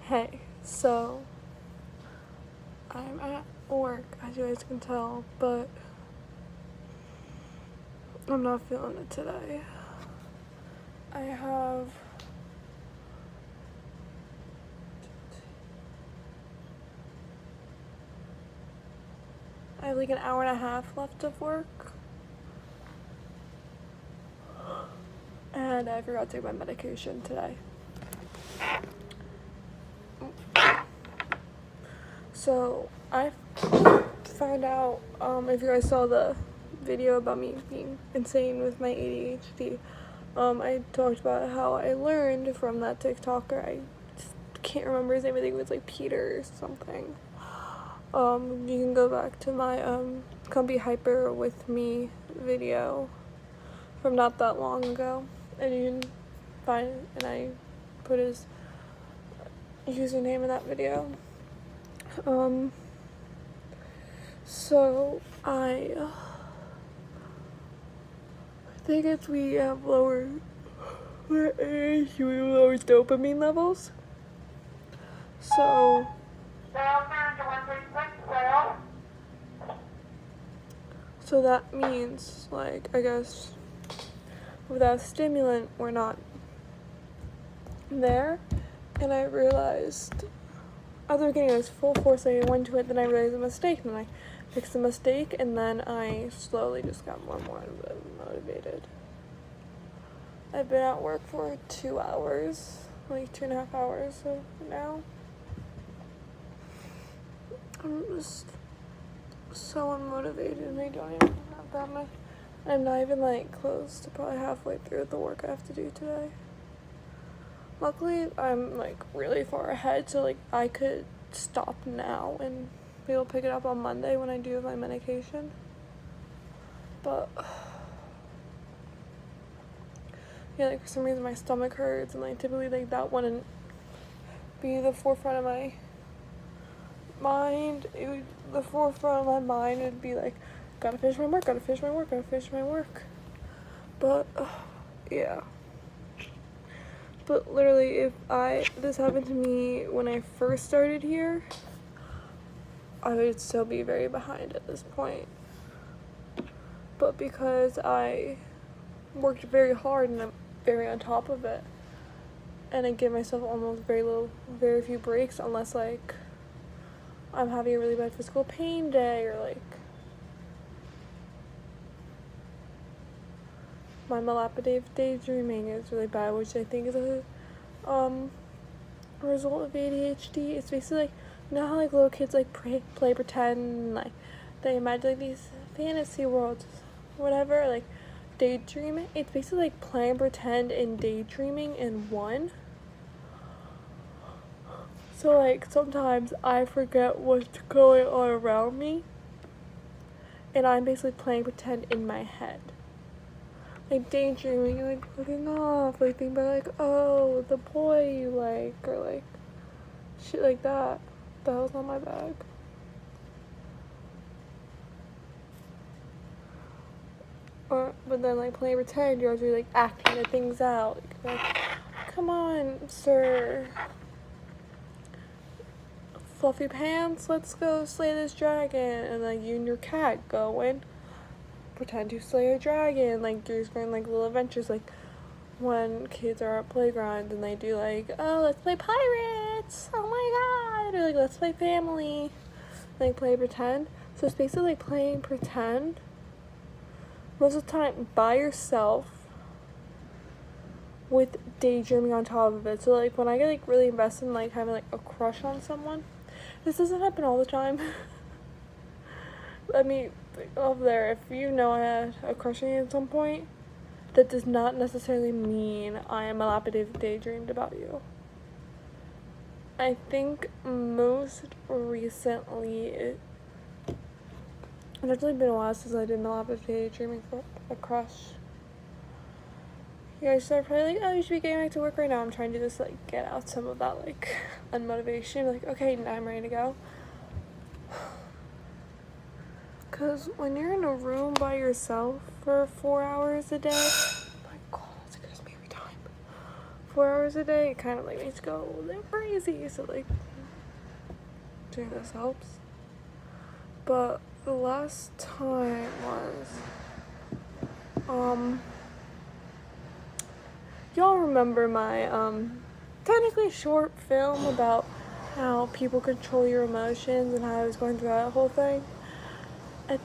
Hey, so I'm at work, as you guys can tell, but I'm not feeling it today. I have like an hour and a half left of work, and I forgot to take my medication today. So I found out, if you guys saw the video about me being insane with my ADHD, I talked about how I learned from that TikToker. I just can't remember his name. I think it was like Peter or something. You can go back to my Come Be Hyper with Me video from not that long ago, and you can find it, and I put his username in that video. So I think it's we have lower dopamine levels. So that means, like, I guess without stimulant we're not there. And I realized at the beginning I was full force, I went to it, then I realized a mistake, and then I fixed the mistake, and then I slowly just got more and more motivated. I've been at work for 2 hours, like 2.5 hours now. I'm just so unmotivated, and I don't even have that much. I'm not even like close to probably halfway through the work I have to do today. Luckily, I'm like really far ahead, so like I could stop now and be able to pick it up on Monday when I do have my medication. But yeah, like for some reason my stomach hurts, and like typically like that wouldn't be the forefront of my mind. The forefront of my mind would be like, gotta finish my work. But yeah. But literally, if this happened to me when I first started here, I would still be very behind at this point. But because I worked very hard and I'm very on top of it, and I give myself almost very few breaks, unless like I'm having a really bad physical pain day, or like my maladaptive daydreaming is really bad, which I think is a result of ADHD. It's basically like, you know how like little kids like play pretend, and like they imagine like these fantasy worlds, whatever, like daydreaming. It's basically like playing pretend and daydreaming in one. So like sometimes I forget what's going on around me, and I'm basically playing pretend in my head. Like daydreaming, like looking off, like thinking about like, oh, the boy you like, or like shit like that. The hell's on my bag? But then like playing pretend, you're actually like acting the things out. Like, come on, sir. Fluffy pants, let's go slay this dragon. And like you and your cat go and pretend to slay a dragon. Like you're just going like little adventures, like when kids are at playgrounds and they do like, oh, let's play pirates, oh my god, or like let's play family, like play pretend. So it's basically like playing pretend most of the time by yourself with daydreaming on top of it. So like when I get like really invested in like having like a crush on someone, this doesn't happen all the time. Let me over there, if you know I had a crush on you at some point, that does not necessarily mean I am maladaptive daydreamed about you. I think most recently it's actually been a while since I did maladaptive daydreaming for a crush. You guys are probably like, oh, you should be getting back to work right now. I'm trying to just like get out some of that like unmotivation. Like, okay, now I'm ready to go. Because when you're in a room by yourself for 4 hours a day, oh my god, that scares me every time. 4 hours a day, it kind of like makes me go a little crazy. So like doing this helps. But the last time was y'all remember my technically short film about how people control your emotions and how I was going through that whole thing? I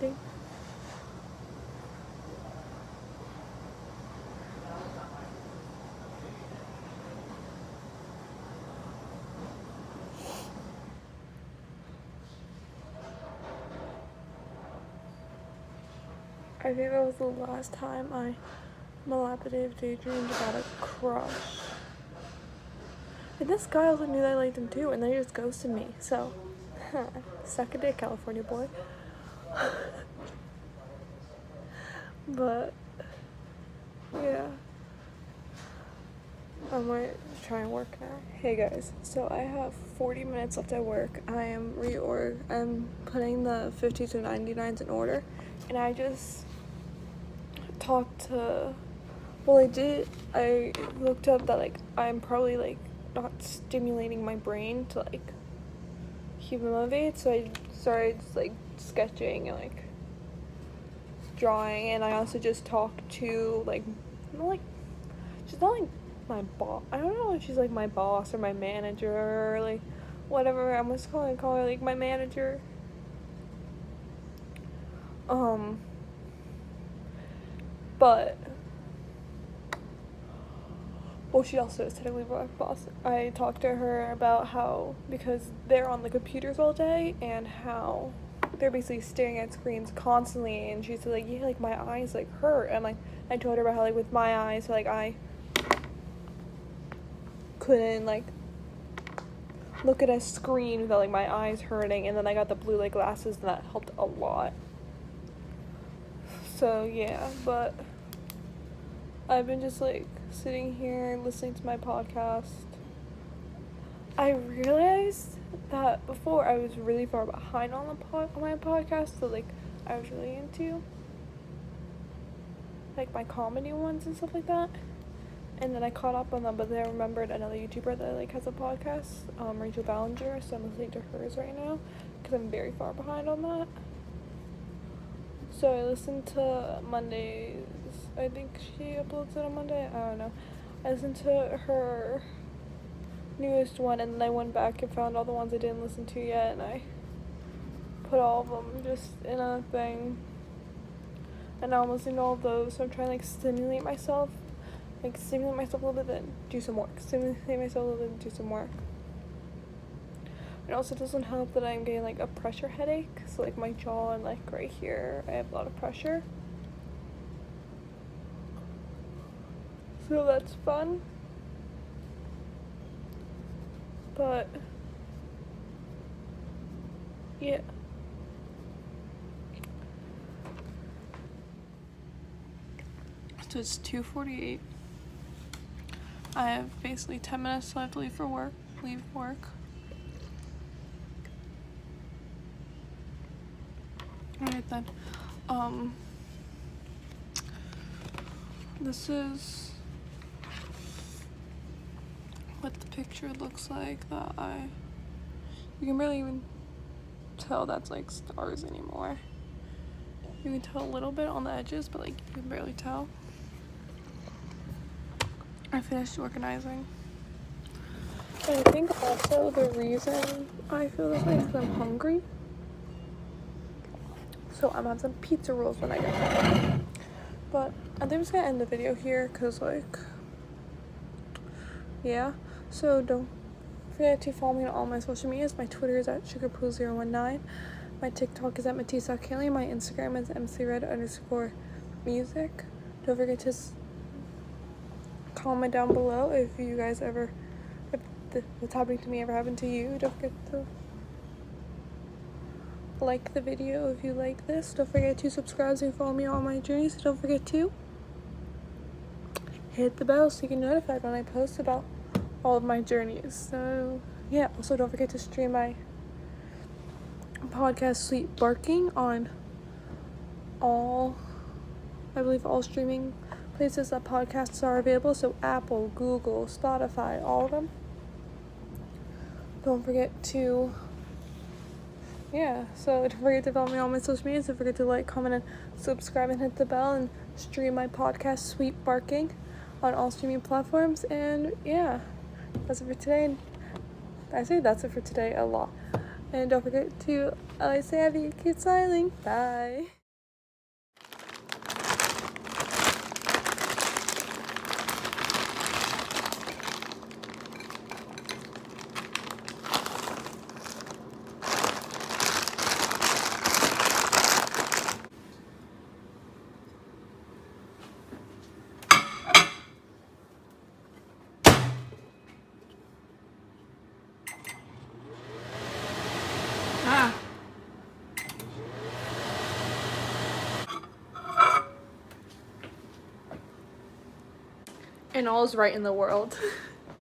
think that was the last time I maladaptive daydreamed about a crush. And this guy also knew that I liked him too, and then he just ghosted me. So, suck a dick, California boy. But, yeah. I might try and work now. Hey guys, so I have 40 minutes left at work. I'm putting the 50 to 99s in order, and I just talked to, I looked up that like I'm probably like not stimulating my brain to like keep it motivated, so I started like sketching and like drawing, and I also just talked to she's not like my boss. I don't know if she's like my boss or my manager or like whatever. I'm just call her like my manager. But she also is technically my boss. I talked to her about how, because they're on the computers all day and how they're basically staring at screens constantly, and she said like, yeah, like my eyes like hurt, and like I told her about how like with my eyes, like I couldn't like look at a screen without like my eyes hurting, and then I got the blue light glasses and that helped a lot. So yeah, but I've been just like sitting here listening to my podcast. I realized that before I was really far behind on my podcast, so like I was really into like my comedy ones and stuff like that, and then I caught up on them, but then I remembered another YouTuber that like has a podcast, Rachel Ballinger, so I'm listening to hers right now because I'm very far behind on that. So I listened to Mondays. I think she uploads it on Monday. I don't know. I listened to her newest one, and then I went back and found all the ones I didn't listen to yet, and I put all of them just in a thing. And now I'm listening to all of those, so I'm trying to like stimulate myself a little bit, then do some work. Stimulate myself a little bit, and do some work. It also doesn't help that I'm getting like a pressure headache, so like my jaw and like right here I have a lot of pressure, so that's fun. But yeah, so it's 2:48. I have basically 10 minutes left to leave work. Alright then. This is what the picture looks like you can barely even tell that's like stars anymore. You can tell a little bit on the edges, but like you can barely tell. I finished organizing. And I think also the reason I feel this way is because I'm hungry. So I'm gonna have some pizza rolls when I get home. But I think I'm just gonna end the video here because like, yeah. So don't forget to follow me on all my social medias. My Twitter is at sugarpoo019. My TikTok is at Matisa Kelly. My Instagram is mcred_music. Don't forget to comment down below if you guys ever, if what's happening to me ever happened to you. Don't forget to like the video if you like this. Don't forget to subscribe so you follow me on all my journeys. Don't forget to hit the bell so you get notified when I post about all of my journeys. So yeah, also don't forget to stream my podcast Sweet Barking on all streaming places that podcasts are available, so Apple, Google, Spotify, all of them. Don't forget to don't forget to follow me on my social media. Don't forget to like, comment, and subscribe, and hit the bell, and stream my podcast Sweet Barking on all streaming platforms. And yeah, that's it for today. I say that's it for today a lot. And don't forget to always say happy, keep smiling. Bye. And all is right in the world.